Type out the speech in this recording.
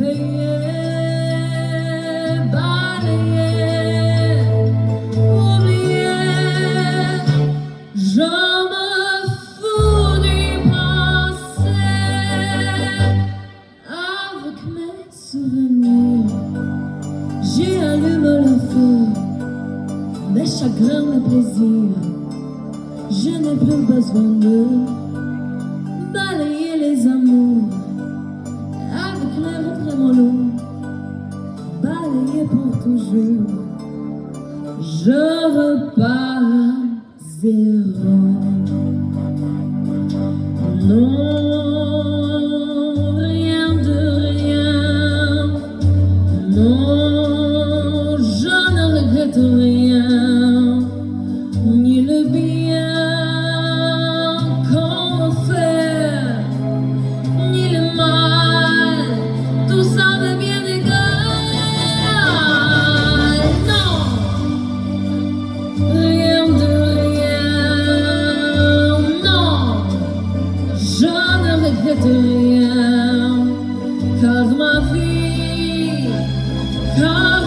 payer, balayer, oublier. Je me fous du passé. Avec mes souvenirs, j'y allume le feu. Mes chagrins, mes plaisirs, je n'ai plus besoin de balayer les amours. Avec les retrémolos, balayer pour toujours. Je repars à zéro. Non, rien de rien. Non, je ne regrette rien. Ni le bien qu'on m'a fait, ni le mal, tout ça m'est bien égal. Non, rien de rien. Non, je ne regrette rien, car ma vie, car